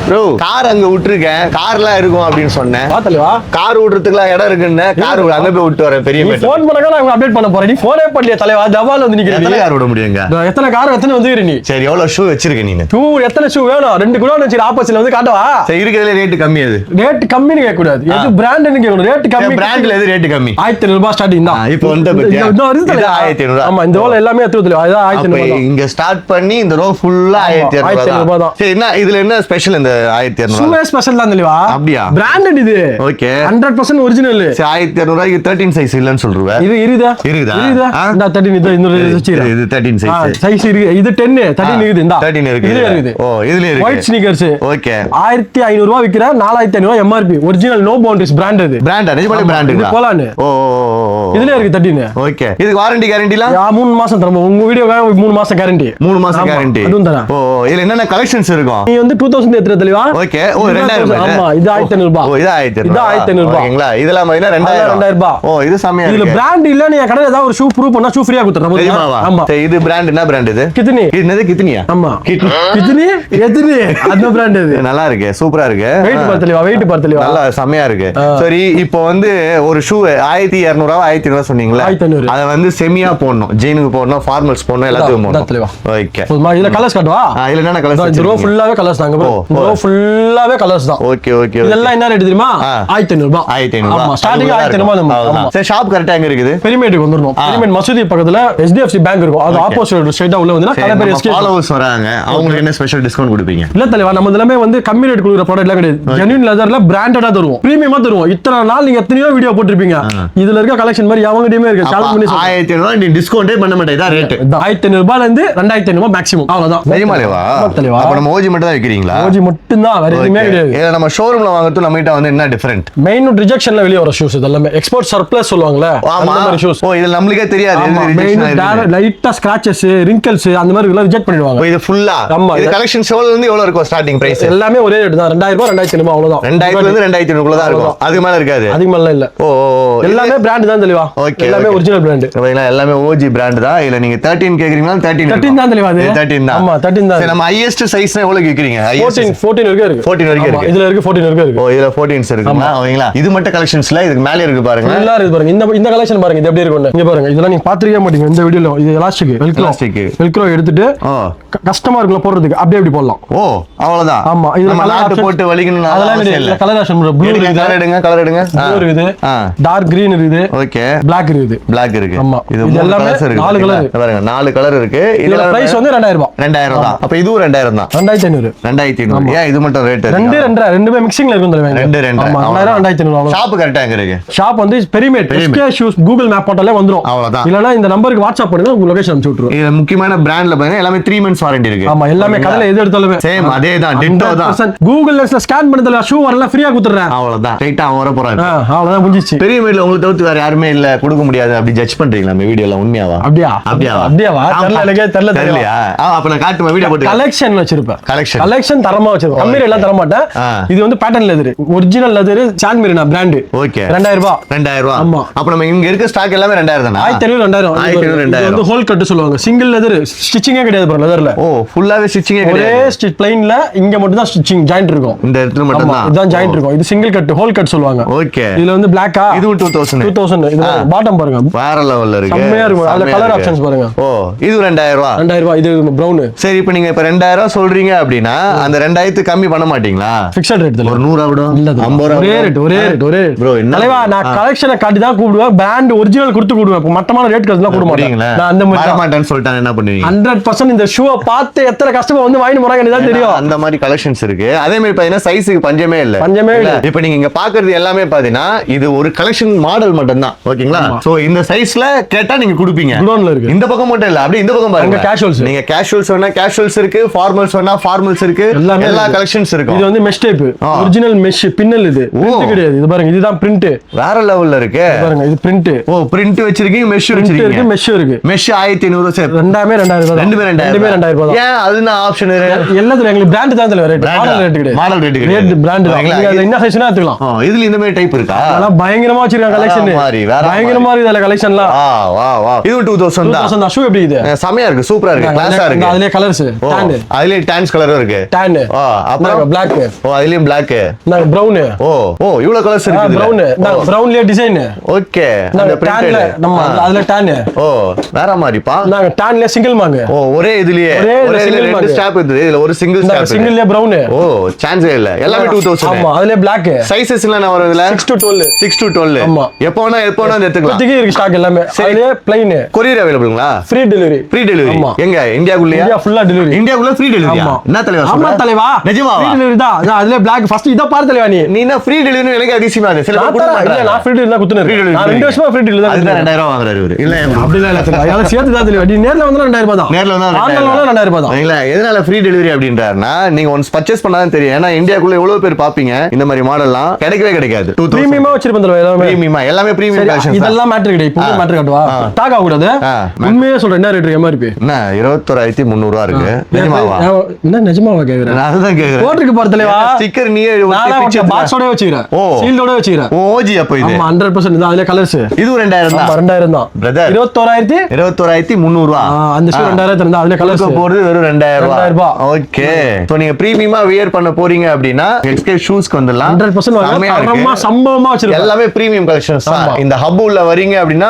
Bro car அங்க விட்டுருக்கேன், கார்லாம் இருக்கும் அப்படின்னு சொன்னேன். பாத்தலவா கார் விடுறதுக்குலாம் இடம் இருக்குன்னு கார் அங்க போய் விட்டு வரேன். பெரிய ஃபோன் பண்ணா நான் அப்டேட் பண்ண போறேன். நீ ஃபோனே பண்ணலையா தலைவா? ஜவால் வந்து நிக்கிறீங்க. எத்தனை கார் விட முடியுங்க? எத்தனை கார் எத்தனை வந்துறீ நீ? சரி எவ்வளவு ஷூ வச்சிருக்க நீ? ஷூ எத்தனை ஷூ வேணும்? 2 கூட வச்சு ஆப்போசிட்ல வந்து காட்டவா? சரி இருக்கிறதுல ரேட் கம்மி. அது ரேட் கம்மின்னு கேட்க கூடாது. எது பிராண்ட்னு கேட்கணும். ரேட் கம்மி. பிராண்ட்ல எது ரேட் கம்மி? 1500 ரூபாய் ஸ்டார்டிங் தான். இப்போ வந்து இது 1500. ஆமா இந்த ரோல் எல்லாமே எடுத்துதுல. அதான் 1500 தான். இங்க ஸ்டார்ட் பண்ணி இந்த ரோ ஃபுல்லா 1500 தான். சரி என்ன இதுல என்ன ஸ்பெஷல்? இந்த 1500 ஷூவே ஸ்பெஷல் தான் தெளிவா? அப்படியே பிராண்டட் இது. Okay 100% original. சரி 1500 ரூபாய்க்கு 13 சைஸ் இல்லன்னு சொல்றீங்க. இது இருக்குதா? இந்த 13 இது இன்னொரு வச்சிரேன். இது 13 சைஸ். சைஸ் இருக்கு. இது 10 13 இருக்குது. இந்த 13 இருக்கு. இதுல இருக்குது. ஓ இதுல இருக்கு. White sneakers. ஓகே 1500 ரூபாய் விக்கிற 4500 MRP. Original no boundaries brand இது. பிராண்ட் நிஜமாலே பிராண்ட் இது போலான்னு. ஓ இதுல இருக்கு 13. ஓகே இதுக்கு வாரண்டி கேரண்டிலாம்? 3 மாசம் தரணும். உங்க வீடியோக்கு 3 மாசம் கேரண்டி. 3 மாசம் கேரண்டி. அதுவும் தரேன். ஓ இதுல என்னென்ன கலெக்ஷன்ஸ் இருக்கும்? நீ வந்து 2000 ஏத்துற தெளிவா? ஓகே ஓ 2000. ஆமா இது 1500 ரூபாய். ஓ இது 1500. இது 1500 ரூபாய். ஓகேங்களா? இதெல்லாம் மைனா 2000 ரூபாய். ஓ இது சமையா இதுல இருக்கு. பிராண்ட் இல்ல. நீ கடையில ஏதாவது ஒரு ஷூ ப்ரூவ் பண்ணா ஷூ ஃப்ரீயா கொடுத்துறேன். ஆமா சரி இது பிராண்ட் என்ன பிராண்ட் இது? கிட்னி. என்னது கிட்னியா? ஆமா கிட்னி எதிரி அந்த பிராண்ட் இது. நல்லா இருக்கு சூப்பரா இருக்கு. வெயிட் பார்த்தலிவா? வெயிட் பார்த்தலிவா? நல்லா செமையா இருக்கு. சரி இப்போ வந்து ஒரு ஷூ 1200 1500 சொன்னீங்களா? 1500. அத வந்து செமியா போடணும், ஜீனுக்கு போடணும், ஃபார்மல்ஸ் போடணும், எல்லாத்துக்கும் போடணும். ஓகே இதுல கலர்ஸ் காட்டுவா? இதுல என்ன கலர்ஸ்? இந்த ரோ ஃபுல்லாவே கலர்ஸ் தாங்க ப்ரோ. இந்த ரோ ஃபுல்லாவே கலர்ஸ் தான். ஓகே ஓகே இதெல்லாம் என்ன ரேட் தெரியுமா? 1500 ரூபாய். 1500. ஆமா ஸ்டார்டிங் 1500 ரூபாய். சரி ஷாப் கரெக்ட்டா எங்க இருக்குது? பெரிமேட்டுக்கு வந்துறணும். பெரிமேட் மசூதி பக்கத்துல HDFC பேங்க் இருக்கும். அது ஆப்போசிட் ஸ்ட்ரைட்டா உள்ள வந்தா கலை பேர் எஸ்கே ஃபாலோவர்ஸ் வராங்க. அவங்களுக்கு என்ன ஸ்பெஷல் டிஸ்கவுண்ட் கொடுப்பீங்க? இல்ல தலைவா நம்ம எல்லாமே வந்து கம்மி ரேட் கொடுக்குற ப்ராடக்ட் எல்லாம் கிடையாது. ஜெனுவின் லெதர்ல பிராண்டடா தருவோம், பிரீமியமா தருவோம். இத்தனை நாள் நீங்க எத்தனையோ வீடியோ போட்டுருப்பீங்க. இதுல இருக்க கலெக்ஷன் மாதிரி அவங்ககிட்டயுமே இருக்கு. ஷாப் பண்ணி 1500 நீ டிஸ்கவுண்டே பண்ண மாட்டே. இதான் ரேட். 1500 ரூபாயில இருந்து 2500 ரூபாய் மேக்ஸிமம். அவ்வளவுதான். நிஜமாலேவா? தலைவா அப்ப நம்ம ஓஜி மட்டும் தான் விக்கிறீங்களா? ஓஜி மட்டும் தான், வேற எதுவுமே கிடையாது. ஏன்னா நம்ம ஷோரூம்ல வாங்குறது நம்ம கிட்ட வந்து என்ன டிஃபரண்ட்? மெயின் ரிஜெக்ஷன்ல வெளிய வர ஷூஸ் இதெல்லாம் எக்ஸ்போர்ட் சர்ப்ளஸ் சொல்லுவாங்கல, அந்த மாதிரி ஷூஸ். ஓ இது நமக்கே தெரியாது. லைட்டா ஸ்கிராச்சஸ் ரிங்கிள்ஸ் அந்த மாதிரி எல்லாம் ரிஜெக்ட் பண்ணிடுவாங்க. இது ஃபுல்லா இது கலெக்ஷன் ஷோல இருந்து எவ்வளவு இருக்கும் ஸ்டார்டிங் பிரைஸ்? எல்லாமே ஒரே ரேட் தான். 2000 ரூபாய் 2500 ரூபாய் அவ்வளவுதான். 2000 ல இருந்து 2500 குள்ள தான் இருக்கும். அதுக்கு மேல இருக்காது. அதுக்கு மேல இல்ல. ஓ எல்லாமே பிராண்ட் தான் தெளிவா. எல்லாமே ஒரிஜினல் பிராண்ட். பாத்தீங்களா எல்லாமே ஓஜி பிராண்ட் தான். இல்ல நீங்க 13 கேக்குறீங்களா? 13 தான் தெளிவா. அது 13 தான். ஆமா 13 தான். சரி நம்ம ஹையஸ்ட் சைஸ் எவ்வளவு கேக்குறீங்க? 14 வரைக்கும் இருக்கு. 14 வரைக்கும் இருக்கு. இதுல இருக்கு 14 வரைக்கும் இருக்கு. ஓ இதுல 14s இருக்குங்களா? ஓகேங்களா? இது மட்டும் கலெக்ஷன்ஸ்ல இதுக்கு மேல இருக்கு பாருங்க. நல்லா இருக்கு பாருங்க. இந்த கலெக்ஷன் பாருங்க. இது எப்படி இருக்குன்னு இங்க பாருங்க. இதெல்லாம் நீங்க பாத்துக்கவே மாட்டீங்க இந்த வீடியோல. இது எலாஸ்டிக் வெல்க்ரோ எடுத்துட்டு கஸ்டமருக்கு போடுறதுக்கு அப்படியே அப்படி போடலாம். ஓ அவ்வளவுதான். ஆமா இது கலர் போட்டு வலிக்கணும். அதெல்லாம் இல்ல. கலர் ஆப்ஷன் ப்ளூ இருக்கு. கலர் எடுங்க. ப்ளூ இருக்குது. டார்க் கிரீன் இருக்குது. ஓகே Black இருக்குது. Black இருக்கு. ஆமா இது எல்லாமே 4 கலர் பாருங்க. 4 கலர் இருக்கு. இதோட பிரைஸ் வந்து 2000 ரூபாய். 2000 தான். அப்ப இதுவும் 2000 தான். 2500. 2500. ஏன் இது மட்டும் ரேட்? ரெண்டுமே மிக்சிங்ல இருக்கும் தருவாங்க. 2500. ஷாப் கரெக்ட்டா எங்க இருக்கு? ஷாப் வந்து பெரிமேட் SK ஷூஸ் கூகுள் மேப் போட்டாலே வந்துரும். அவ்வளவுதான். இல்லனா இந்த நம்பருக்கு வாட்ஸ்அப் பண்ணுங்க, உங்க லொகேஷன் அனுப்பிச்சு விட்டுருவோம். இது முக்கியமான பிராண்ட்ல பாருங்க எல்லாமே 3 months வாரண்டி இருக்கு. ஆமா எல்லாமே கடையில எது எடுத்தாலுமே சேம் அதே தான், டிட்டோ தான். கூகுள் லென்ஸ்ல ஸ்கேன் பண்ணதுல ஷூ வரல ஃப்ரீயா கொடுத்துறேன். அவ்வளவுதான். ஸ்ட்ரைட்டா வர போறாரு. அவ்வளவுதான் முடிஞ்சிச்சு. பெரியமேட்ல உங்களுக்கு தவிர்த்து வேற யாருமே இல்ல கொடுக்க முடியாது அப்படி ஜட்ஜ் பண்றீங்களா நம்ம வீடியோல? உண்மையாவா? அப்படியாவா தெரியல. எனக்கு தெரியலையா? அப்ப நான் காட்டுமா வீடியோ போட்டு கலெக்ஷன் வச்சிருப்பேன். கலெக்ஷன் தரமா வச்சிருப்பேன். கம்மி எல்லாம் தர மாட்டேன். இது வந்து pattern leather, original leather, San Marina brand. Okay 2000 ரூபாய். 2000 ரூபாய். ஆமா அப்ப நம்ம இங்க இருக்க ஸ்டாக் எல்லாமே 2000 தானா? 1500 2000. இது வந்து ஹோல் கட் சொல்லுவாங்க. சிங்கிள் லெதர் ஸ்டிச்சிங்கே கிடையாது பாருங்க லெதர்ல. ஓ ஃபுல்லாவே ஸ்டிச்சிங்கே கிடையாது. ஒரே ஸ்டிச் பிளைன்ல இங்க மட்டும் தான் ஸ்டிச்சிங் ஜாயிண்ட் இருக்கும். இந்த இடத்துல மட்டும் தான். இதான் ஜாயிண்ட் இருக்கும். இது சிங்கிள் கட் ஹோல் கட் சொல்லுவாங்க. ஓகே இதுல வந்து பிளாக்கா இது 2000. இது பாட்டம் பாருங்க. வேற லெவல்ல இருக்கு. செமையா இருக்கும். அதுல கலர் ஆப்ஷன்ஸ் பாருங்க. ஓ இது 2000 ரூபாய். 2000 ரூபாய். இது பிரவுன். சரி இப்போ நீங்க இப்ப 2000 ரூபாய் சொல்றீங்க அப்படினா அந்த 2000 கம்மி பண்ண மாட்டீங்களா? ஃபிக்ஸட் ரேட் தான். ஒரு 100 ஆவடும். 50 ஒரே ரேட். ப்ரோ என்ன தலைவா நான் கலெக்ஷனை காட்டி தான் கூடுவேன். பிராண்ட் ஒரிஜினல் கொடுத்து கூடுவேன். மட்டமான ரேட் கட்டலாம் கூடு மாட்டீங்க. நான் அந்த மாதிரி வர மாட்டேன்னு சொல்லிட்டாங்க என்ன பண்ணுவீங்க? 100% இந்த ஷூவை பார்த்து எத்தனை கஸ்டமர் வந்து வாங்கி போறாங்கன்னு தான் தெரியும். அந்த மாதிரி கலெக்ஷன்ஸ் இருக்கு. அதே மாதிரி பாத்தீங்கன்னா சைஸ்க்கு பஞ்சமே இல்ல. இப்போ நீங்க இங்க பாக்குறது எல்லாமே பாத்தீங்கன்னா இது ஒரு கலெக்ஷன் மாடல் மட்டும் தான். ஓகேங்களா? சோ இந்த சைஸ்ல கேட்டா நீங்க கொடுப்பீங்க. குடோன்ல இருக்கு. இந்த பக்கம் மட்டும் இல்ல, அப்படியே இந்த பக்கம் பாருங்க. கேஷுவல்ஸ் நீங்க கேஷுவல்ஸ் வேணா கேஷுவல்ஸ் இருக்கு, ஃபார்மல்ஸ் வேணா ஃபார்மல்ஸ் இருக்கு. எல்லா கலெக்ஷன்ஸ் இருக்கு. இது வந்து மெஷ் டைப், ஒரிஜினல் மெஷ் பின்னல். இது பிரிண்ட் கிடையாது. இது பாருங்க, இதுதான் பிரிண்ட். வேற லெவல்ல இருக்கு. பாருங்க இது பிரிண்ட். ஓ பிரிண்ட் வச்சிருக்கீங்க, மெஷ் வச்சிருக்கீங்க. மெஷ் இருக்கு. Mesh 1500 sir. ரெண்டுமே 2000 ரூபாய். ரெண்டுமே 2000 ரூபாய். ஏன் அதுனா ஆப்ஷன் எல்லாத்துலயும் எங்களுக்கு பிராண்ட் தான் ரேட். மாடல் ரேட் கிடையாது. மாடல் ரேட் கிடையாது. பிராண்ட் தான். நீங்க என்ன சைஸ்னா எடுத்துக்கலாம். இதுல இந்த மாதிரி டைப் இருக்கா? அதெல்லாம் பயங்கரமா வச்சிருக்காங்க கலெக்ஷன். பயங்கரமா இருக்கு இதுல கலெக்ஷன்லாம். வா இது 2000 தான். ஷூ எப்படி இது? செமையா இருக்கு, சூப்பரா இருக்கு, கிளாஸா இருக்கு. அதுலயே கலர்ஸ், அதுலயே டான்ஸ் கலரும் இருக்கு. டான் அப்புறம் பிளாக். ஓ அதுலயும் பிளாக். நாங்க பிரவுன். ஓ ஓ இவ்வளவு கலர்ஸ் இருக்கு. பிரவுன். நாங்க பிரவுன்லயே டிசைன். ஓகே. நாங்க டான்ல நம்ம அதுல டான். ஓ வேற மாதிரிப்பா. நாங்க டான்ல சிங்கிள் மாங்க. ஓ ஒரே இதுலயே ஒரே ரெண்டு ஸ்டாப் இருக்குது. இதுல ஒரு சிங்கிள் ஸ்டாப். சிங்கிள்ல பிரவுன். ஓ சான்ஸே இல்ல. எல்லாமே 2000. ஆமா அதுல பிளாக். சைஸஸ் எல்லாம் என்ன வரும் இதுல? 6 to 12. 6 to 12. ஆமா. எப்போ வேணா எடுத்துக்கலாம். இப்போதைக்கு இருக்கு ஸ்டாக் எல்லாமே. அதுல ப்ளைன். கொரியர் அவைலபிள்ங்களா? Free delivery. Free delivery. எங்க இந்தியாக்குள்ளயா? இந்தியா ஃபுல்லா டெலிவரி. இந்தியாக்குள்ள ஃப்ரீ டெலிவரி. என்ன தலைவா சொல்ற? ஆமா தலைவா. நிஜமாவா? ஃப்ரீ டெலிவரி தான். அதுல பிளாக் ஃபர்ஸ்ட் இத பாரு தலைவா நீ. நீ என்ன ஃப்ரீ டெலிவரி எனக்கு அதிசயமா இருக்கு. சில பேர் கொடுக்க மாட்டாங்க. நான் ஃப்ரீ டெலிவரி தான் குத்துனேன். நான் 2 வருஷமா ஃப்ரீ டெலிவரி தான். அதுதான் 2000 ரூபாய் வாங்குறாரு இவரு. இல்ல அப்படி இல்ல தலைவா. அத சேர்த்து தான் தலைவா. நீ நேர்ல வந்தா 2000 ரூபாய் தான். நேர்ல வந்தா ஆன்லைன்ல வந்தா 2000 ரூபாய் தான். இல்ல எதனால ஃப்ரீ டெலிவரி அப்படின்றாருன்னா நீங்க ஒன்ஸ் பர்ச்சேஸ் பண்ணாதான் தெரியும். ஏன்னா இந்தியாக்குள்ள எவ்வளவு பேர் பாப்பீங்க இந்த மாதிரி மாடல்லாம் கிடைக்கவே கிடைக்காது. பிரீமியமா வச்சிருப்பேன் தலைவா. எல்லாமே பிரீமியம் கலெக்ஷன்ஸ். இதெல்லாம் மேட்டர் கிடையாது. இப்போ மேட்டர் காட்டுவா. டாக் ஆக கூடாது. உண்மையே சொல்றேன். என்ன ரேட் எம்ஆர்பி? என்ன 21300 ரூபாய் இருக்கு. நிஜமாவா? என்ன நிஜமாவா கேக்குறேன்? நான் அதுதான் கேக்குறேன். போட்டுருக்கு பாரு தலைவா. ஸ்டிக்கர் நீயே பிக்சர் பாக்ஸோட வச்சிரேன். சீல்டோட வச்சிரேன். ஓஜி அப்ப இது. ஆமா 100% தான். அதுல கலர்ஸ். இது 2000 தான். 2000 தான். பிரதர் 21300 ரூபாய். அந்த ஷூ 2000 இருந்தா அதுல கலர்ஸ் போறது வெறும் 2000 ரூபாய். ஓகே. சோ நீங்க பிரீமியமா வியர் பண்ண போறீங்க அப்படினா எக்ஸ்கே ஷூஸ்க்கு வந்துடலாம். 100% வாங்க. சம்பவமா வச்சிருக்கோம். எல்லாமே பிரீமியம் கலெக்ஷன்ஸ் தான். இந்த ஹப் உள்ள வரீங்க அப்படினா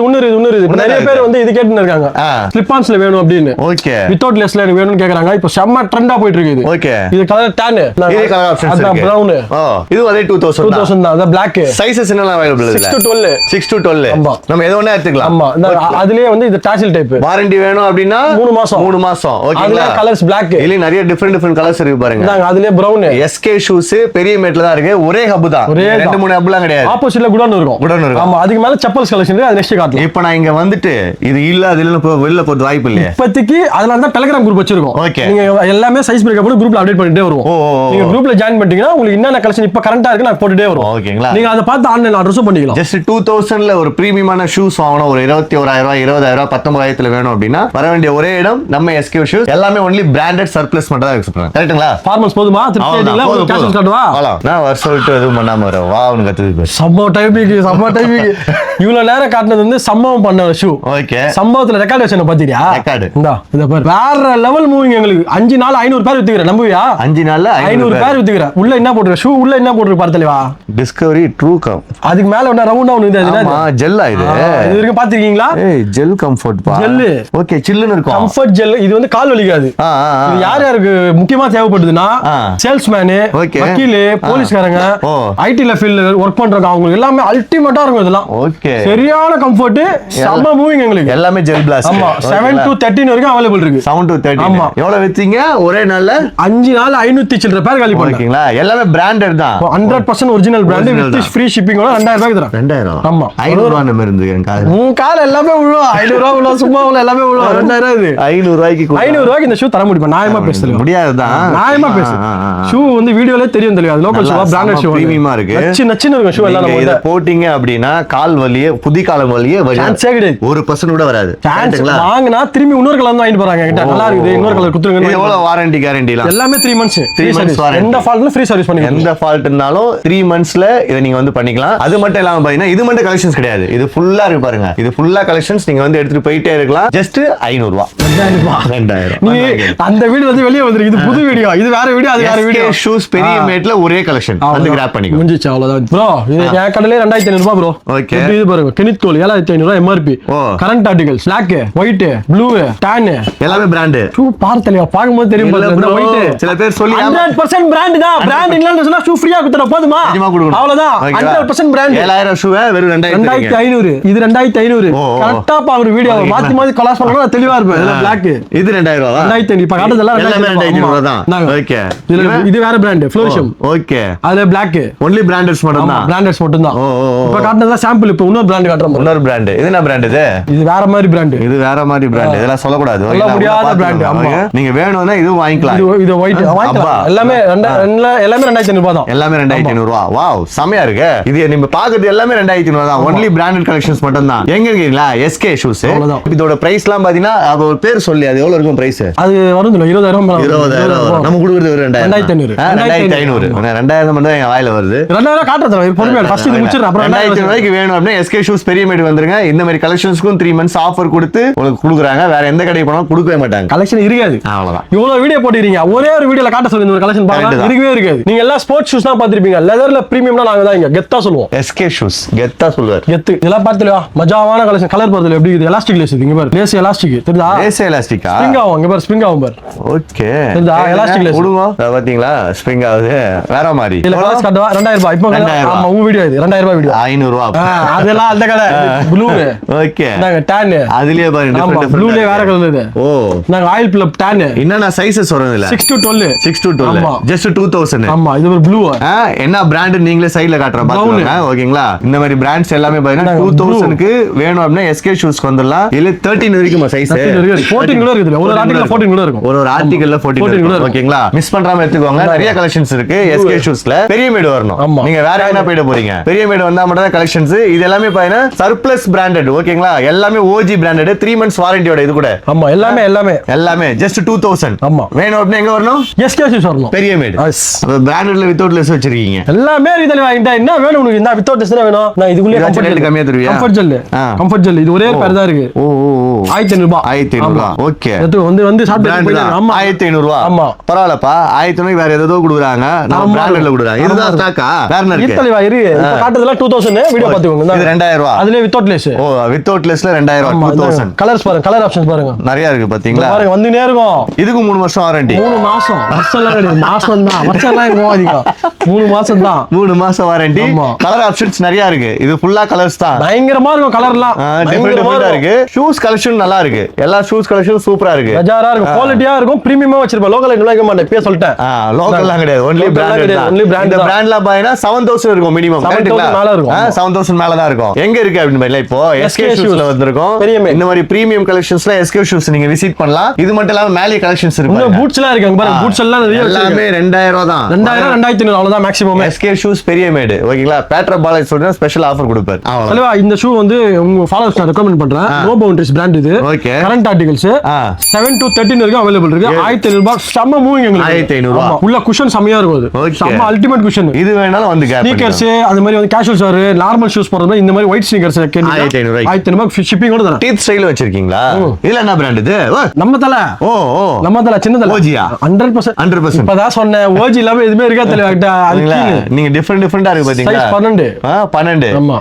இன்னொரு நிறைய பேர் வந்து இது கேட்டுன்னு இருக்காங்க. ஸ்லிப் ஆன்ஸ்ல வேணும் அப்படின்னு. ஓகே. வித்அவுட் லெஸ்ல எனக்கு வேணும்னு கேக்குறாங்க. இப்போ செம்ம ட்ரெண்டா போயிட்டு இருக்கு இது. ஓகே. இது கலர் டான். இது கலர் ஆப்ஷன்ஸ் இருக்கு. அத பிரவுன். இது அதே 2000 தான். அத பிளாக். சைஸஸ் என்னலாம் அவேலபிள் இதுல? 6 to 12. 6 to 12. நம்ம எது வேணா எடுத்துக்கலாம். ஆமா. அதுலயே வந்து இது டாசில் டைப். வாரண்டி வேணும் அப்படினா 3 மாசம். 3 மாசம். ஓகேங்களா? அதுல கலர்ஸ் பிளாக். இதுல நிறைய டிஃபரண்ட் கலர்ஸ் இருக்கு பாருங்க. நாங்க அதுலயே பிரவுன். எஸ்கே ஷூஸ் பெரிய மேட்ல தான் இருக்கு. ஒரே ஹப் தான். 2-3 ஹப்லாம் கிடையாது. ஆப்போசிட்ல குடோன் இருக்கும். ஆமா அதுக்கு மேல செப்பல்ஸ் கலெக்ஷன் இருக்கு. அது நெக்ஸ்ட் காட்டலாம். இப்போ நான் இங்க வந்துட்டு இது இல்ல அது இல்ல வெளில போறது வாய்ப்பு இல்லையா? இப்போதைக்கு அதனால தான் டெலிகிராம் குரூப் வச்சிருக்கோம். நீங்க எல்லாமே சைஸ் பிரேக்கப் பண்ணி குரூப்ல அப்டேட் பண்ணிட்டே வருவோம். நீங்க குரூப்ல ஜாயின் பண்ணிட்டீங்கன்னா உங்களுக்கு என்னென்ன கலெக்ஷன் இப்ப கரண்டா இருக்கு நான் போட்டுட்டே வரும். ஓகேங்களா? நீங்க அதை பார்த்து ஆன்லைன் ஆர்டர்ஸும் பண்ணிக்கலாம். ஜஸ்ட் 2000ல ஒரு பிரீமியமான ஷூஸ் வாங்கணும். ஒரு 21000 ரூபாய் 20000 19000ல வேணும் அப்படின்னா வர வேண்டிய ஒரே இடம் நம்ம எஸ்கே ஷூஸ். எல்லாமே ஒன்லி பிராண்டட் சர்ப்ளஸ் மட்டும் தான் எக்ஸ்பெக்ட் பண்றேன். கரெக்ட்டுங்களா? ஃபார்மல்ஸ் போதுமா? திருப்தி ஆயிட்டீங்களா? ஒரு கேஷ் காட்டுவா. நான் வர சொல்லிட்டு எதுவும் பண்ணாம வர வாவ்னு கத்துது. சம்பவ டைப்பிங் இவ்வளவு நேரம் காட்டுனது வந்து சம்பவம் பண்ண ஷூ. ஓகே. சம்பவத்துல ரெக்கார்ட் வச்சன பாத்தீங்களா? ரெக்கார்ட். இந்தா இத பாரு. வேற லெவல் மூவிங் எங்களுக்கு. 5 நாள் 500 பேர் வித்துக்கறேன். நம்புவியா? 5 நாள்ல 500 பேர் வித்துக்கறேன். உள்ள என்ன போட்டுற ஷூ உள்ள என்ன போட்டுற பாரு தலைவா. Discovery true come. அதுக்கு மேல ஒண்ணா ரவுண்டா ஒண்ணு இது என்ன? ஆமா ஜெல் இது. இது வரைக்கும் பாத்துக்கிங்களா? ஏய் ஜெல் கம்ஃபர்ட் பா. ஜெல். ஓகே சில்லுன்னு இருக்கும். Comfort gel. இது வந்து கால் வலிக்காது. இது யார் யாருக்கு முக்கியமா தேவைப்படுதுன்னா சேல்ஸ்மேன், வக்கீல், போலீஸ்காரங்க, ஐடில ஃபீல்ட்ல வர்க் பண்றவங்க அவங்க எல்லாமே அல்டிமேட்டா இருக்கும் இதெல்லாம். ஓகே. சரியான கம்ஃபர்ட். செம்ம மூவிங் எங்களுக்கு. எல்லாமே ஜெல் பிளாஸ்ட். ஆமா 7 to 13 வரைக்கும் அவேலபிள் இருக்கு. 7 to 13. ஆமா. எவ்வளவு வித்தீங்க ஒரே நாள்ல? 5 நாள் 500 சில்லற பேர் காலி பண்ணிட்டீங்களா? எல்லாமே பிராண்டட் தான். 100% original brand with free shipping ஓட 2000 ரூபாய்க்கு தரேன். 2000. ஆமா 500 ரூபாய் நம்ம இருந்து என் கால். உன் கால் எல்லாமே விழும். 500 ரூபாய் விழும். சும்மா விழும். எல்லாமே விழும். 2000 இது. 500 ரூபாய்க்கு 500 ரூபாய்க்கு இந்த ஷூ தர முடியுமா? நியாயமா பேசுறேன். முடியாதுதான். நியாயமா பேசு. ஷூ வந்து வீடியோல தெரியும் தெரியும். அது லோக்கல் ஷூ பிராண்டட் ஷூ. பிரீமியமா இருக்கு. நச்சு இருக்கும் ஷூ எல்லாம் நம்ம இத போடிங்க அப்படினா கால் வலியே புதி காலம் வலியே சான்ஸே கிடையாது. 1% கூட வராது. வாங்குனா திரும்பி இன்னொரு கலர் தான் வாங்கிட்டு போறாங்க என்கிட்ட. நல்லா இருக்குது. இன்னொரு கலர் குத்துங்க. இது எவ்வளவு வாரண்டி கேரண்டிலாம்? எல்லாமே 3 months. 3 months warranty. எந்த ஃபால்ட்ல ஃப்ரீ சர்வீஸ் பண்ணிக்கலாம். எந்த ஃபால்ட் இருந்தாலும் 3 monthsல இத நீங்க வந்து பண்ணிக்கலாம். அது மட்டும் இல்லாம பாத்தீங்கன்னா இது மட்டும் கலெக்ஷன்ஸ் கிடையாது. இது ஃபுல்லா இருக்கு பாருங்க. இது ஃபுல்லா கலெக்ஷன்ஸ் நீங்க வந்து எடுத்துட்டு போயிட்டே இருக்கலாம். ஜஸ்ட் 500 ரூபாய். 2000. நீ அந்த வீடியோ வந்து வெளிய வந்திருக்கு. இது புது வீடியோ. இது வேற வீடியோ. அது வேற வீடியோ. ஷூஸ் பெரிய மேட்ல ஒரே கலெக்ஷன். வந்து கிராப் பண்ணிக்கோ. முடிஞ்சிச்சு அவ்வளவுதான். ப்ரோ இது என் கடையில 2500 ரூபாய் ப்ரோ. ஓகே. இது பாருங்க. கெனித் தோல் 7500 ரூபாய் MRP. Current articles Black, white, blue, tan எல்லாமே பிராண்ட். ஷூ பார்த்தலையா? பாக்கும்போது தெரியும் பாருங்க. white சில பேர் சொல்லி 100% பிராண்ட் தான். பிராண்ட் இல்லன்னு சொன்னா ஷூ ஃப்ரீயா குத்துற போதுமா? நிஜமா கொடுக்கணும். அவ்வளவுதான். 100% பிராண்ட். 7000 ஷூ வெறும் 2500. இது 2500. கரெக்ட்டா பாக்குற வீடியோ மாத்தி மாத்தி கொலாஸ் பண்ணனும் தெளிவா இருக்கும். இது Black. இது 2000 ரூபாய். 2500 இப்ப காட்டுதெல்லாம் எல்லாமே 2500 ரூபாய் தான். ஓகே. இது வேற பிராண்ட் ஃப்ளோஷம். ஓகே. அது Black. ஒன்லி பிராண்டட்ஸ் மட்டும் தான். பிராண்டட்ஸ் மட்டும் தான். இப்ப காட்டுனதெல்லாம் சாம்பிள். இப்ப இன்னொரு பிராண்ட் காட்டுறோம். இன்னொரு பிராண்ட். இது என்ன பிராண்ட் இது? இது வேற மாதிரி பிராண்ட். இது வேற மாதிரி பிராண்ட். இதெல்லாம் சொல்ல கூடாது. சொல்ல முடியாத பிராண்ட். ஆமா. நீங்க வேணும்னா இது வாங்கிக்கலாம். இது ஒயிட் வாங்கிக்கலாம். எல்லாமே எல்லாமே 2500 ரூபாய் தான். எல்லாமே 2500 ரூபாய். வாவ் செமையா இருக்கு. இது நீங்க பாக்குறது எல்லாமே 2500 தான். ஒன்லி பிராண்டட் கலெக்ஷன்ஸ் மட்டும் தான். எங்க இருக்கீங்களா? SK shoes. இதோட பிரைஸ்லாம் பாத்தீங்கன்னா அது ஒரு பேர் சொல்லி அது எவ்வளவு இருக்கும் பிரைஸ்? அது வரும் 20000 நம்ம கொடுக்கிறது 2500. 2500 மட்டும் என் வாயில வருது. 2000 காட்டுறேன். பொறுமையா ஃபர்ஸ்ட் இது முடிச்சிரேன். அப்புறம் 2500 ரூபாய்க்கு வேணும் அப்படினா எஸ்கே ஷூஸ் பெரிய மேட் வந்துருங்க. இந்த மாதிரி கலெக்ஷன்ஸ்க்கும் 3 months ஆஃபர் கொடுத்து உங்களுக்கு கொடுக்குறாங்க. வேற எந்த கடைக்கு போனாலும் கொடுக்கவே மாட்டாங்க. கலெக்ஷன் இருக்காது. அவ்வளவுதான். இவ்வளவு வீடியோ போட்டுறீங்க. ஒரே ஒரு வீடியோல காட்ட சொல்லுங்க ஒரு கலெக்ஷன் பாருங்க, இருக்கவே இருக்காது. நீங்க எல்லாம் ஸ்போர்ட்ஸ் ஷூஸ் தான் பாத்திருப்பீங்க, லெதர்ல பிரீமியம்னா நாங்க தான் இங்க கெத்தா சொல்லுவோம். எஸ்கே ஷூஸ் கெத்தா சொல்லுவார். கெத்து இதெல்லாம் பார்த்துலயா மஜாவான கலெக்ஷன். கலர் பார்த்தல எப்படி இது, எலாஸ்டிக் லேஸ் இங்க பாரு, லேஸ் எலாஸ்டிக் தெரியுதா? லேஸ் எலாஸ்டிக்கா? ஸ்ப்ரிங் ஆகும் இங்க பாரு, ஸ்ப்ரிங் ஆகும் பாரு. ஓகே தெரியுதா? எலாஸ்டிக் லேஸ் உடுங்க பாத்தீங்களா, ஸ்ப்ரிங் ஆகுது வேற மாதிரி. இல்ல கலர்ஸ் காட்டுவா 2000 ரூபாய். இப்போ ஆமா உங்க வீடியோ இது 2000 ரூபாய் வீடியோ. 500 ரூபாய் அதெல்லாம் அந்த கலர் ப்ளூ. ஓகே நாங்க டான் அதுலயே பாரு டிஃபரண்ட் ப்ளூல வேற கலர் இது. ஓ நாங்க ஆயில் பிளப் டான். என்னன்னா சைஸஸ் வரும் இதுல 6 to 12. 6 to 12 just 2000. ஆமா இது ஒரு ப்ளூ. என்ன பிராண்ட் நீங்களே சைடுல காட்டுறேன் பாருங்க. ஓகேங்களா, இந்த மாதிரி பிராண்ட்ஸ் எல்லாமே பாத்தீங்கன்னா 2000 க்கு வேணும் அப்படினா SK ஷூஸ்க்கு வந்துடலாம். இல்ல 13 வரைக்கும் சைஸ் 14 கூட இருக்குது. ஒரு ஆர்டிகல்ல 14 கூட இருக்கும். ஒரு ஆர்டிகல்ல 14 கூட. ஓகேங்களா, மிஸ் பண்றாம எடுத்துக்கோங்க. நிறைய கலெக்ஷன்ஸ் இருக்கு SK ஷூஸ்ல. பெரிய மேடு வரணும், நீங்க வேற என்ன போயிட போறீங்க. பெரிய மேடு வந்தா மட்டும் தான் கலெக்ஷன்ஸ். இது எல்லாமே பாத்தீங்கன்னா சர்ப்ளஸ் பிராண்டட். ஓகேங்களா, எல்லாமே OG பிராண்டட், 3 months வாரண்டியோட. இது கூட ஆமா எல்லாமே just 2000. ஆமா வேணும் அப்படினா எங்க வரணும்? SK ஷூஸ் வரணும். பெரிய மேடு. அப்ப பிராண்டட்ல வித்அவுட் லெஸ் வச்சிருக்கீங்க. எல்லாமே இதுல வாங்கிட்டா என்ன வேணும் உங்களுக்கு? இந்த வித்அவுட் லெஸ் வேணும். நான் இதுக்குள்ளே கம்ஃபர்ட் கம்மியா தருவியா? கம்ஃபர்ட் ஜெல் இது ஒரே பேர் தான் இருக்கு. 1500 ரூபாய். 1500 ரூபாய். ஓகே, இது வந்து ஷார்ட் ஆமா 1500 ரூபாய். ஆமா பரவாயில்லப்பா. 1500 வேற ஏதோ குடுக்குறாங்க, நம்ம பிராண்டட்ல குடுக்குறாங்க. இதுதான் ஸ்டாக்கா வேற என்ன இருக்கு? இத்தலவா இரு. இப்ப காட்டுறதுல 2000 வீடியோ பாத்துக்கோங்க. இது 2000 ரூபாய். அதுல வித்அவுட் லெஸ். ஓ வித்அவுட் லெஸ்ல 2000 ரூபாய். 2000. கலர்ஸ் பாருங்க, கலர் ஆப்ஷன்ஸ் பாருங்க, நிறைய இருக்கு பாத்தீங்களா? பாருங்க வந்துனே இருக்கும். இதுக்கு 3 வருஷம் வாரண்டி. 3 மாசம் வருஷம்லாம் கிடையாது, மாசம் தான். வருஷம்லாம் போகாதீங்க, 3 மாசம் தான். 3 மாசம் வாரண்டி. கலர் ஆப்ஷன்ஸ் நிறைய இருக்கு. இது ஃபுல்லா கலர்ஸ் தான். பயங்கரமா இருக்கும் கலர்லாம். டிஃபரெண்டா இருக்கு. ஷூஸ் கலெக்ஷன் நல்லா இருக்கு. எல்லா ஷூஸ் கலெக்ஷன் சூப்பரா இருக்கு. பஜாரா இருக்கு, குவாலிட்டியா இருக்கும், பிரீமியமா வச்சிருப்பா. லோக்கல் எல்லாம் வைக்க மாட்டேன், இப்ப சொல்லிட்டேன். லோக்கல்லாம் கிடையாது, ஒன்லி பிராண்டட் தான். Only brand. இந்த பிராண்ட்ல பாத்தீங்கன்னா 7000 இருக்கும் மினிமம். 7000 மேல இருக்கும். 7000 மேல தான் இருக்கும். எங்க இருக்கு அப்படின்னு பாத்தீங்கன்னா இப்போ SK ஷூஸ்ல வந்திருக்கும். இந்த மாதிரி பிரீமியம் கலெக்ஷன்ஸ்ல SK ஷூஸ் நீங்க விசிட் பண்ணலாம். இது மட்டும் இல்லாம மேலே கலெக்ஷன்ஸ் இருக்கு. இன்னும் பூட்ஸ் எல்லாம் இருக்கு பாருங்க. பூட்ஸ் எல்லாம் எல்லாமே 2000 ரூபாய் தான். 2000 2500 அவ்வளவுதான் மேக்ஸிமம். SK ஷூஸ் பெரிய மேடு. ஓகேங்களா, பேட்ரா பாலாஜி சொல்றேன் ஸ்பெஷல் ஆஃபர் கொடுப்பாரு. அவ்வளவுதான். இந்த ஷூ வந்து உங்க ஃபாலோவர்ஸ் நான் ரெக்கமெண்ட் பண்றேன். நோ பவுண்டரிஸ் பிராண்ட் இது. ஓகே, கரண்ட் ஆர்டிகல்ஸ் 7 to 13 வரைக்கும் அவேலபிள் இருக்கு. 1500 ரூபாய். செம்ம மூவிங் உங்களுக்கு. 1500 ரூபாய். உள்ள குஷன் செமையா இருக்கும். அது செம்ம அல்டிமேட் குஷன். இது வேணாலும் வந்து ஸ்னீக்கர்ஸ் அந்த மாதிரி வந்து கேஷுவல் சார் நார்மல் ஷூஸ் போறது இந்த மாதிரி ஒயிட் ஸ்னீக்கர்ஸ் 1500 ரூபாய் ஷிப்பிங் கூட தரேன். டீத் ஸ்டைல் வச்சிருக்கீங்களா? இதுல என்ன பிராண்ட் இது? நம்ம தல. ஓ நம்ம தல சின்ன தல. ஓஜியா? 100%. இப்பதான் சொன்னேன் ஓஜி இல்லாம எதுமே இருக்கா தெரியல. நீங்க டிஃபரெண்டா இருக்கு பாத்தீங்களா? சைஸ் 12. 12. ஆமா.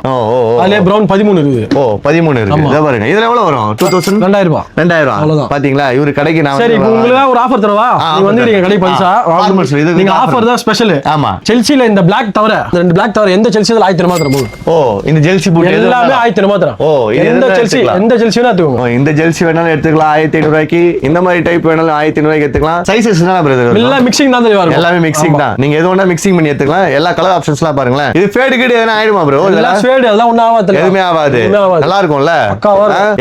அதுல பிரவுன் 13 இருக்கு. ஓ 13 இருக்கு. இத பாருங்க. இதுல எவ்வளவு வரும்? 2000 2000 ரூபாய். 2000 ரூபாய். பாத்தீங்களா? இவரு கடைக்கு நான் சரி இப்போ உங்களுக்கு ஒரு ஆஃபர் தரவா? நீங்க வந்துறீங்க கடை பைசா. நீங்க ஆஃபர் தான் ஸ்பெஷல். ஆமா. செல்சில இந்த Black தவிர இந்த ரெண்டு Black தவிர எந்த செல்சில 1000 ரூபாய் தரணும். ஓ இந்த ஜெல்சி பூட் எல்லாமே 1000 ரூபாய் தரணும். ஓ எந்த செல்சி வேணா எடுத்துக்கோங்க. இந்த ஜெல்சி வேணாலும் எடுத்துக்கலாம் 1500 ரூபாய்க்கு. இந்த மாதிரி டைப் வேணாலும் 1500 ரூபாய்க்கு எடுத்துக்கலாம். சைஸஸ் என்ன பிரதர்? எல்லாம் மிக்சிங் தான் தெரியும். எல்லாமே மிக்சிங் தான். நீங்க எது வேணா மிக்சிங் பண்ணி எடுத்துக்கலாம். எல்லா கலர் ஆப்ஷன்ஸ்லாம் பாருங்களேன். இது ஃபேட் கிட் எதனா ஆயிடுமா bro? எல்லாம் ஃபேட் அதெல்லாம் ஒண்ணு ஆகாது. எதுமே ஆகாது. நல்லா இருக்கும்ல?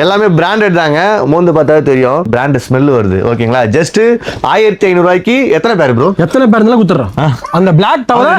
எல்லாமே பிராண்டட் தாங்க. மோந்து பார்த்தா தெரியும். பிராண்ட் ஸ்மெல் வருது. ஓகேங்களா? ஜஸ்ட் 1500 ரூபாய்க்கு எத்தனை பேர் bro? எத்தனை பேர் இருந்தாலும் குத்துறோம். அந்த Black தவிர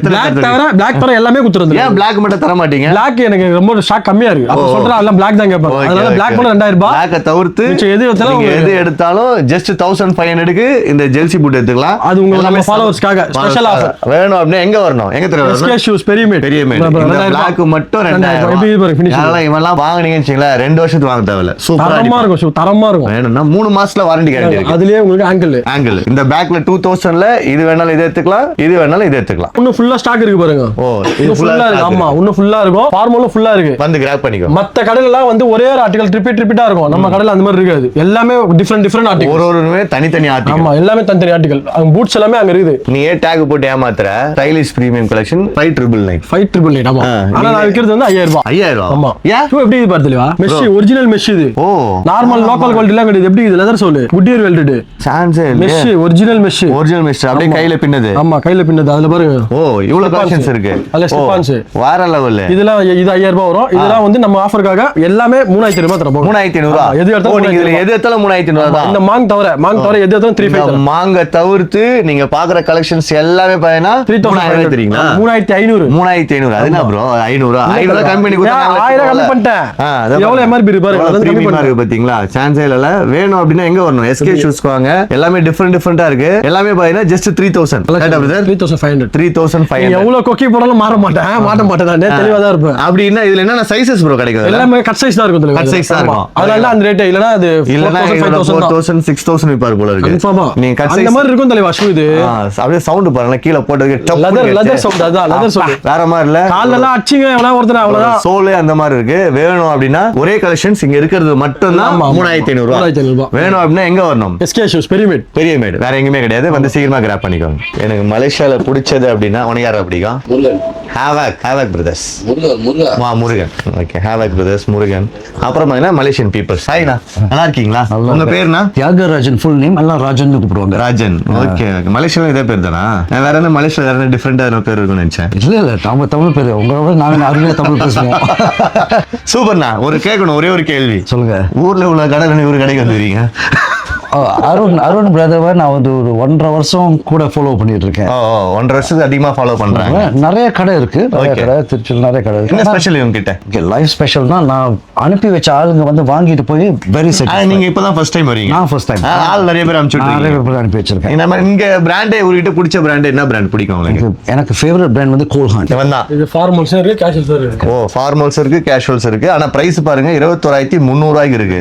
Black தவிர எல்லாமே குத்துறோம். ஏன் Black மட்டும் தர மாட்டீங்க? Black எனக்கு ரொம்ப ஸ்டாக் கம்மியா இருக்கு. அப்ப சொல்றேன் எல்லாம் Black தான் கேட்பாங்க. அதனால Black மட்டும் 2000 ரூபாய். Black தவிர்த்து எது எடுத்தாலும் just 1500 க்கு இந்த ஜெல்சி பூட் எடுத்துக்கலாம். அது உங்க ஃபாலோவர்ஸ்க்காக ஸ்பெஷல் ஆஃபர். வேணும் அப்படினா எங்க வரணும்? எங்க தெரியல. SK ஷூஸ் பெரிய மேட். இந்த Black மட்டும் 2000. எப்படி பாருங்க ஃபினிஷ். அதெல்லாம் இவெல்லாம் வாங்குனீங்கன்னு வெச்சீங்களா 2 வருஷத்துக்கு வாங்க தேவையில்ல. சூப்பரா தரமா இருக்கும். ஷூ தரமா இருக்கும். வேணும்னா 3 மாசத்துல வாரண்டி கேரண்டி இருக்கு. அதுலயே உங்களுக்கு ஆங்கிள். இந்த பேக்ல 2000ல இது வேணாலும் இது எடுத்துக்கலாம். இது வேணாலும் இது எடுத்துக்கலாம். இன்னும் ஃபுல்லா ஸ்டாக் இருக்கு பாருங்க. ஓ இது ஃபுல்லா இருக்கு. ஆமா இன்னும் ஃபுல்லா இருக்கும். ஃபார்மலும் ஃபுல்லா இருக்கு. வந்து கிராப் பண்ணிக்கோ. மத்த கடையில எல்லாம் வந்து ஒரே ஒரு ஆர்டிகல் ரிப்பீட்டா இருக்கும். நம்ம கடையில அந்த மாதிரி இருக்காது. எல்லாமே டிஃபரெண்ட் ஆர்டிகல். ஒருமே தனித்தனி ஆர்டிகல். ஆமா எல்லாமே தனித்தனி ஆர்டிகல். பூட்ஸ் எல்லாமே அங்க இருக்குது. நீ ஏ டாக் போட்டு ஏமாத்துற. Stylish premium collection 5999. 5999 ஆமா. ஆனா நான் விக்கிறது வந்து 5000 ரூபாய். 5000 ரூபாய். ஆமா. ஷூ எப்படி இது பார்த்தலையா? மெஷ் ஒரிஜினல் மெஷ் இது. ஓ நார்மல் லோக்கல் குவாலிட்டி எல்லாம் கிடையாது. எப்படி இது லெதர் சோல் குட்டியர் வெல்டட். சான்ஸே இல்ல. Mesh original mesh. Original mesh அப்படியே கையில பின்னது. ஆமா கையில பின்னது. அதுல பாருங்க. ஓ இவ்வளவு கலெக்ஷன்ஸ் இருக்கு. அதுல ஸ்டிஃபான்ஸ் வேற லெவல். இதெல்லாம் இது 5000 ரூபாய் வரும். இதெல்லாம் வந்து நம்ம ஆஃபர்க்காக எல்லாமே 3000 ரூபாய் தரப்போம். 3500 ரூபாய். எது எடுத்தாலும் நீங்க இதுல எது எடுத்தாலும் 3500 ரூபாய் தான். இந்த மாங் தவிர எது எடுத்தாலும் 3500. மாங்க தவிர்த்து நீங்க பாக்குற கலெக்ஷன்ஸ் எல்லாமே பாத்தீங்கன்னா 3000 தெரியுங்களா? 3500. 3500. அது என்ன bro? 500 கம்மி பண்ணி கொடுத்தா 1000 கம்மி பண்ணிட்டேன். எவ்வளவு MRP இருக்கு பாருங்க. பிரீமியமா இருக்கு பாத்தீங்களா, சான்ஸே இல்ல. வேணும் அப்படின்னா எங்க வரணும்? எஸ்கே ஷூஸ்க்கு வாங்க. எல்லாமே டிஃபரெண்டா இருக்கு. எல்லாமே பாத்தீங்கன்னா ஜஸ்ட் 3000. 3500 எவ்வளவு கொக்கி போடாலும் மாட்ட மாட்டேன் நான் தெளிவா தான் இருப்பேன். அப்படின்னா இதுல என்ன சைஸஸ் ப்ரோ கிடைக்குது? எல்லாமே கட் சைஸ் தான் இருக்கும். கட் சைஸ் தான் இருக்கும். அதனால அந்த ரேட் இல்லனா அது 4000 6000 விப்பார் போல இருக்கு. நீங்க கட் சைஸ் அந்த மாதிரி இருக்கும் தலைவா ஷூ இது. அப்படியே சவுண்ட் பாருங்க, கீழ போட்டது லெதர் சவுண்ட். அதான் லெதர் சவுண்ட் வேற மாதிரி இல்ல. கால்ல எல்லாம் அடிச்சிங்க எவனா ஒருத்தன அவ்வளவுதான். சோலே அந்த மாதிரி இருக்கு. வேணும் அப்படின்னா ஒரே கலெக்ஷன்ஸ் இங்க இருக்கிறது மட்டும் தான் 3500 ரூபாய். வேணும் அப்படின்னா எங்க வரணும்? எஸ்கே ஷூஸ் பெரிய மேட் வேற எங்கயுமே கிடையாது. வந்து சீக்கிரமா கிராப் பண்ணிக்கோங்க. எனக்கு மலேசியால பிடிச்சது அப்படின்னா உனக்கு யாரை பிடிக்கும்? Havoc brothers. Murugan. Okay, havoc brothers, Murugan. அப்புறம் பாத்தீங்கன்னா மலேசியன் பீப்பிள்ஸ். ஹாய்ண்ணா, நல்லா இருக்கீங்களா? உங்க பேருனா? தியாகராஜன். ஃபுல் நேம் எல்லாம் ராஜன் கூப்பிடுவாங்க. ராஜன். ஓகே, மலேசியால இதே பேர் தானா? வேற என்ன மலேசியால வேற என்ன டிஃபரெண்டா பேர் இருக்குன்னு நினைச்சேன். இல்ல தமிழ் பேரு. உங்களோட நாங்க அருமையா தமிழ் பேசுவோம். சூப்பர்ண்ணா. ஒரு கேட்கணும், ஒரே ஒரு கேள்வி சொல்லுங்க. ஊர்ல உள்ள கடை ஒரு கடைக்கு வந்துருக்கீங்க? அருண் பிரதர் நான் வந்து ஒரு 1.5 வருஷம் கூட ஃபாலோ பண்ணிட்டு இருக்கேன். 1.5 வருஷத்துக்கு அதிகமா ஃபாலோ பண்றாங்க. நிறைய கடை இருக்கு. திருச்சியில் நிறைய கடை இருக்கு. என்ன ஸ்பெஷல் இவங்ககிட்ட? லைஃப் ஸ்பெஷல் தான். நான் அனுப்பி வச்ச ஆளுங்க வந்து வாங்கிட்டு போய் வெரி செட். நீங்க இப்பதான் ஃபர்ஸ்ட் டைம் வரீங்க? நான் ஃபர்ஸ்ட் டைம். ஆள் நிறைய பேர் அனுப்பி வச்சிருக்கேன். நம்ம இங்க பிராண்டே உங்ககிட்ட பிடிச்ச பிராண்ட் என்ன பிராண்ட் பிடிக்கும் உங்களுக்கு? எனக்கு ஃபேவரட் பிராண்ட் வந்து கோல்ஹாண்ட். இது ஃபார்மல்ஸ் இருக்கு, கேஷுவல்ஸ் இருக்கு. ஃபார்மல்ஸ் இருக்கு, கேஷுவல்ஸ் இருக்கு. ஆனா பிரைஸ் பாருங்க 21300 ரூபாய்க்கு இருக்கு.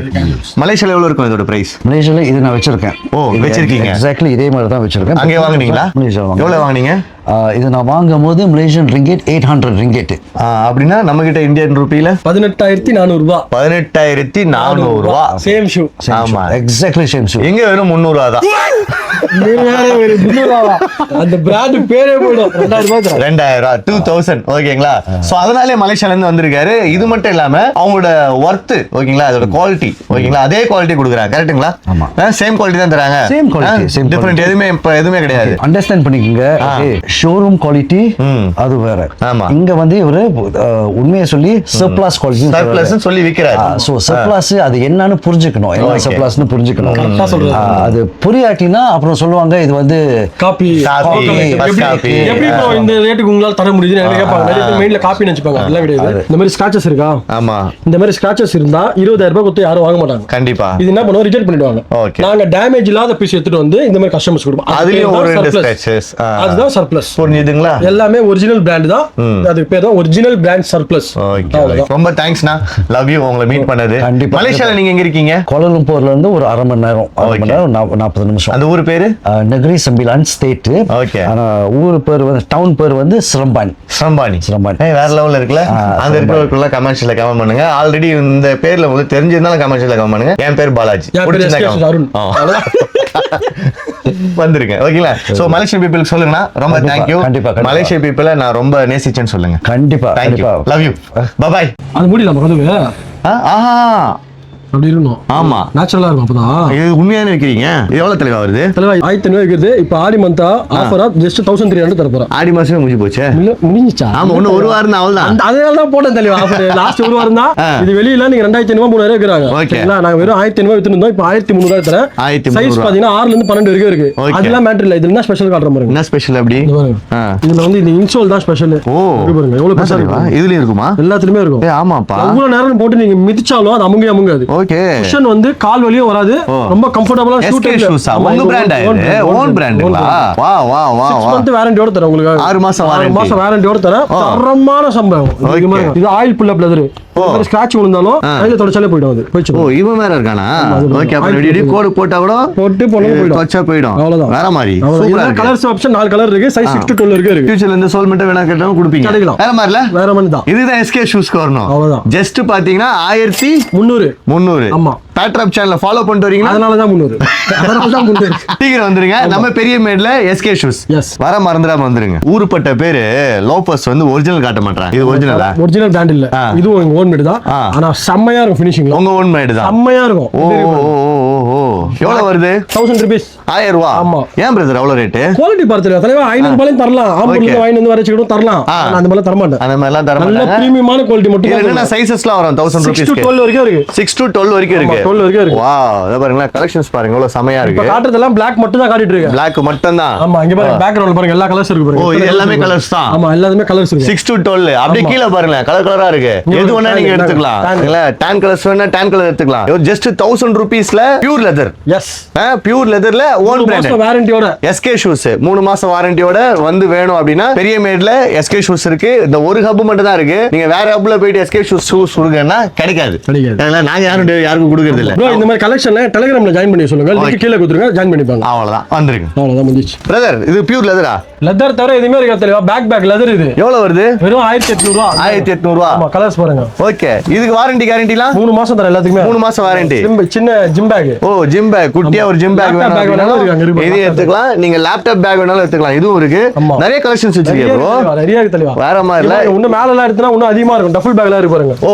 மலேசியால எவ்வளவு இருக்கும் இதோட பிரைஸ்? மலேசியால இது நான் வச்சிருக்கேன். வச்சிருக்கீங்க? எக்ஸாக்ட்லி இதே மாதிரி தான் வச்சிருக்கேன். அங்கே வாங்குனீங்களா? எவ்வளவு வாங்குனீங்க? இது நான் வாங்கும் போது மலேசியன் ரிங்கெட் 800 ரிங்கெட். அப்படின்னா நம்ம கிட்ட இந்தியன் ரூபியில 18400 ரூபாய். 18400 ரூபாய். Same shoe. ஆமா, எக்ஸாக்ட்லி சேம் ஷூ. எங்க வெறும் 300 ரூபாய் தான். அந்த பிராண்ட் பேரே போய்டும். 2000 ரூபாய் 2000. ஓகேங்களா? சோ அதனாலே மலேசியால இருந்து வந்திருக்காரு. இது மட்டும் இல்லாம அவங்களோட வொர்த், ஓகேங்களா, அதோட குவாலிட்டி, ஓகேங்களா, அதே குவாலிட்டி கொடுக்குறாங்க. கரெக்ட்டுங்களா? ஆமா, சேம் குவாலிட்டி தான் தராங்க. சேம் குவாலிட்டி, சேம் டிஃபரண்ட் எதுவுமே கிடையாது. அண்டர்ஸ்டாண்ட் பண்ணிக்கங்க. ஷோரூம் குவாலிட்டி அது வேற. ஆமா, இங்க வந்து இவரு உண்மையை சொல்லி சர்ப்ளஸ் குவாலிட்டி சர்ப்ளஸ் சொல்லி விக்கிறாரு. சோ சர்ப்ளஸ் அது என்னன்னு புரிஞ்சுக்கணும். என்ன சர்ப்ளஸ்னு புரிஞ்சுக்கணும். அது புரியாட்டினா அப்புறம் சொல்லுவாங்க இது வந்து காப்பி. எப்படி ப்ரோ இந்த ரேட்டுக்கு உங்களால தர முடியுதுன்னு எனக்கு கேட்பாங்க. நிறைய பேர் மெயின்ல காப்பி நினைச்சுப்பாங்க. அதெல்லாம் கிடையாது. இந்த மாதிரி ஸ்கிராச்சஸ் இருக்கா? ஆமா, இந்த மாதிரி ஸ்கிராச்சஸ் இருந்தா 20000 ரூபாய் கொடுத்து யாரும் வாங்க மாட்டாங்க. கண்டிப்பா. இது என்ன பண்ணுவோம்? ரிஜெக்ட் பண்ணிடுவாங்க. நாங்க டேமேஜ் இல்லாத பீஸ் எடுத்துட்டு வந்து இந்த மாதிரி கஸ்டமர்ஸ் கொடுப்போம். அதுலயும் ஒரு ரெண்டு ஸ்கிராச்சஸ். அதுதான் சர்ப்ளஸ். புரியுதுங்களா? எல்லாமே ஒரிஜினல் பிராண்ட் தான். அதுக்கு பேர் தான் ஒரிஜினல் பிராண்ட் சர்ப்ளஸ். ரொம்ப தேங்க்ஸ்ண்ணா. Love you. உங்களை மீட் பண்ணது. மலேசியால நீங்க எங்க இருக்கீங்க? கோலாலம்பூர்ல இருந்து ஒரு அரை மணி நேரம் 40 நிமிஷம். அந்த ஊர் பேரு நகரி சம்பிலான் ஸ்டேட். ஆனா ஊர் பேர் வந்து டவுன் பேர் வந்து சிரம்பானி. வேற லெவல்ல இருக்குல்ல. அந்த இருக்கிறவங்களுக்குள்ள கமெண்ட்ஸ்ல கமெண்ட் பண்ணுங்க. ஆல்ரெடி இந்த பேர்ல உங்களுக்கு தெரிஞ்சிருந்தாலும் கமெண்ட்ஸ்ல கமெண்ட் பண்ணுங்க. என் பேர் பாலாஜி. வந்துருங்க. ஓகேங்களா? சோ மலேசியன் பீப்பிள் சொல்லுங்கண்ணா. ரொம்ப தேங்க்யூ. மலேசியா பீப்பிள நான் ரொம்ப நேசிச்சேன்னு சொல்லுங்க. கண்டிப்பா. Love you. பை. அது முடியல கதவு. ஆஹா, அப்படி இருக்கணும். ஆமா, நேச்சுரலா இருக்கும். அப்பதான் இது உண்மையான வைக்கிறீங்க. இது எவ்வளவு தலைவா வருது? தலைவா 1500 வைக்கிறது. இப்ப ஆடி மந்தா ஆஃபரா ஜஸ்ட் 1300 தர போறேன். ஆடி மாசமே முடிஞ்சு போச்சு. முடிஞ்சிச்சா? ஆமா, இன்னும் ஒரு வாரம் தான். அவ்வளவுதான். அதனால தான் போட்டேன் தலைவா ஆஃபர். லாஸ்ட் ஒரு வாரம் தான். இது வெளியில நீங்க 2500 3000 வைக்கிறாங்க. ஓகேங்களா? நாங்க வெறும் 1500 வித்துட்டு இருந்தோம். இப்ப 1300 தரேன். சைஸ் பாத்தீங்கன்னா 6 ல இருந்து 12 வரைக்கும் இருக்கு. அதெல்லாம் மேட்டர் இல்ல. இதுல என்ன ஸ்பெஷல் காட்ற மாதிரி? என்ன ஸ்பெஷல் அப்படி? இதுல வந்து இந்த இன்சோல் தான் ஸ்பெஷல். ஓ, பாருங்க எவ்வளவு பெருசா இருக்கு. இதுல இருக்குமா? எல்லாத்துலயுமே இருக்கும். ஆமாப்பா. அவ்வளவு நேரம் போட்டு நீங்க மிதிச்சாலும் அது அமுங்காது. ஓகே. குஷன் வந்து கால் வலியும் வராது. ரொம்ப கம்ஃபர்ட்டபிளா ஷூஸ். உங்க பிராண்ட் இது. ஓன் பிராண்ட்ங்களா? வா வா வா. 6 month வாரண்டியோட தரேன் உங்களுக்கு. 6 மாசம் வாரண்டியோட தரேன். தரமான சம்பவம். இது ஆயில் புல் அப் லெதர். ஒரு ஸ்கிராட்ச் விழுந்தாலும் கையில தொடச்சாலே போய்டும். அது போய்ச்சு. ஓ, இவன் வேற இருக்கானா? ஓகே, அப்ப ரெடி கோட் போட்டா கூட போட்டு போயிடும். தொடச்சா போய்டும். அவ்வளவுதான். வேற மாதிரி. சூப்பரா இருக்கு. கலர்ஸ் ஆப்ஷன் 4 கலர் இருக்கு. சைஸ் 6 to 12 வரைக்கும் இருக்கு. ஃபியூச்சர்ல இந்த சோல்மென்ட் வேணா கேட்டாலும் கொடுப்பீங்க. வேற மாதிரில? வேற மாதிரி தான். இதுதான் எஸ்கே ஷூஸ்க்கு வரணும். அவ்வளவுதான். ஜஸ்ட் பாத்தீங்கன்னா 1300. ஆமா. பேட்ராப் சேனலை ஃபாலோ பண்ணிட்டு வரீங்களா? அதனால தான் 300. சீக்கிரம் வந்துருங்க. நம்ம பெரிய மேட்ல எஸ்கே ஷூஸ். வர மறந்துடாம வந்துருங்க. ஊருப்பட்ட பேரு லோபஸ் வந்து ஒரிஜினல் காட்ட மாட்டாங்க. இது ஒரிஜினலா? ஒரிஜினல் பிராண்ட் இல்ல. இது உங்க ஓன் மேட் தான். ஆனா செம்மையா இருக்கும் ஃபினிஷிங். உங்க ஓன் மேட் தான். செம்மையா இருக்கும். ஓ எவ்வளவு வருது? 1000 rupees. 1000 ரூபாய். ஆமா. ஏன் பிரதர் அவ்வளவு ரேட்டு? குவாலிட்டி பார்த்து தலைவா 500 ரூபாயும் தரலாம். ஆம்பூர்ல வாங்கி வந்து வரைச்சிடும் தரலாம். நான் அந்த மாதிரி தர மாட்டேன். அந்த மாதிரி எல்லாம் தர நல்ல மாட்டாங்க. பிரீமியமான குவாலிட்டி மட்டும். என்னென்ன சைஸஸ்லாம் வரும் 1000 6 to ரூபாய்க்கு? 12 வரைக்கும் இருக்கு. 6 to 12 வரைக்கும் இருக்கு. 12 வரைக்கும் இருக்கு. வாவ், இத பாருங்க கலெக்ஷன்ஸ் பாருங்க எவ்வளவு செமையா இப்ப இருக்கு. காட்டுறதெல்லாம் Black மட்டும் தான் காட்டிட்டு இருக்கேன். Black மட்டும் தான். ஆமா, இங்க பாருங்க பேக்ரவுண்ட்ல பாருங்க எல்லா கலர்ஸ் இருக்கு பாருங்க. ஓ, இது எல்லாமே கலர்ஸ் தான். ஆமா, எல்லாமே கலர்ஸ் இருக்கு. 6 to 12 அப்படியே கீழ பாருங்க கலர் கலரா இருக்கு. எது வேணா நீங்க எடுத்துக்கலாம். இல்ல tan கலர்ஸ் வேணா tan கலர் எடுத்துக்கலாம். ஜஸ்ட் 1000 ரூபீஸ்ல பியூர் லெதர். எஸ். பியூர் லெதர்ல ஓன் பிராண்ட். 3 மாசம் வாரண்டியோட SK ஷூஸ் 3 மாசம் வாரண்டியோட வந்து வேணும் அப்படின்னா பெரிய மேட்ல SK ஷூஸ் இருக்கு. இந்த ஒரு ஹப் மட்டும் தான் இருக்கு. நீங்க வேற ஹப்ல போயிட்டு SK ஷூஸ் கொடுங்கன்னா கிடைக்காது. அதனால நாங்க யாருக்கும் கொடுக்கிறது இல்ல. ப்ரோ, இந்த மாதிரி கலெக்ஷன்ல டெலிகிராம்ல ஜாயின் பண்ணி சொல்லுங்க. லிங்க் கீழ கொடுத்துருங்க, ஜாயின் பண்ணிப்பாங்க. அவ்வளவுதான் வந்துருங்க. அவ்வளவுதான் முடிஞ்சிச்சு. பிரதர் இது பியூர் லெதரா? லெதர் தவிர எதுவுமே இருக்காது தெளிவா. பேக் லெதர் இது எவ்வளவு வருது? வெறும் 1800 ரூபா. 1800 ரூபா. ஆமா, கலர்ஸ் பாருங்க. ஓகே, இதுக்கு வாரண்டி கேரண்டிலாம் 3 மாசம் தர எல்லாத்துக்குமே. 3 மாசம் வாரண்டி. சின்ன ஜிம் பேக். ஓ, ஜிம் பேக் குட்டியா ஒரு ஜிம் பேக் வேணாலும் இருக்கு. இது எடுத்துக்கலாம். நீங்க லேப்டாப் பேக் வேணாலும் எடுத்துக்கலாம். இதுவும் இருக்கு. நிறைய கலெக்ஷன்ஸ் வச்சிருக்கீங்க ப்ரோ. நிறைய இருக்கு தெளிவா. வேற மாதிரி இல்ல. இன்னும் மேல எல்லாம் எடுத்தா இன்னும் அதிகமா இருக்கும். டஃபிள் பேக்ல இருக்கு பாருங்க. ஓ,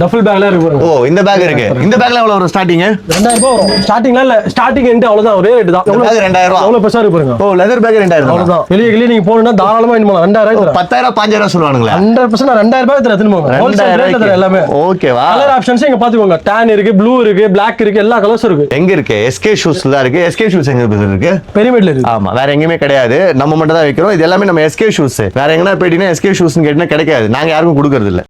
டஃபிள் பேக்ல இருக்கு பாருங்க. ஓ, இந்த பேக் இருக்கு. இந்த பேக்ல எவ்வளவு வரும் ஸ்டார்டிங்? 2000 ரூபாய் வரும். ஸ்டார்டிங்ல இல்ல, ஸ்டார்டிங் எண்ட் அவ்வளவுதான், ஒரே ரேட் தான். எவ்வளவு? 2000 ரூபாய். அவ்வளவு பெருசா இருக்கு பாருங்க. ஓ, லெதர் பேக் 2000 தான். அவ்வளவுதான். வெளிய நீங்க போணும்னா தாராளமா இன்மலாம். 2000 தர. 10000 5000 சொல்வானுங்களா? 100% 2000 ரூபாய் தர திரும்ப. ஹோல்சேல் ரேட்ல தர எல்லாமே. ஓகேவா? கலர் ஆப்ஷன்ஸ் இங்க பாத்துக்கோங்க. tan இருக்கு, ப்ளூ இருக்கு, Black இருக்கு, எல்லா கலர்ஸ் இருக்கு. எங்க இருக்கு? SK ஷூஸ்ல தான் இருக்கு. SK ஷூஸ் எங்க இருக்கு? பெரியமேட்ல இருக்கு. ஆமா, வேற எங்கயுமே கிடையாது. நம்ம மட்டும் தான் வைக்கிறோம். இது எல்லாமே நம்ம SK ஷூஸ். வேற எங்கனா போயிட்டீங்கன்னா SK ஷூஸ்னு கேட்டினா கிடைக்காது. நாங்க யாருக்கும் கொடுக்கறது இல்ல.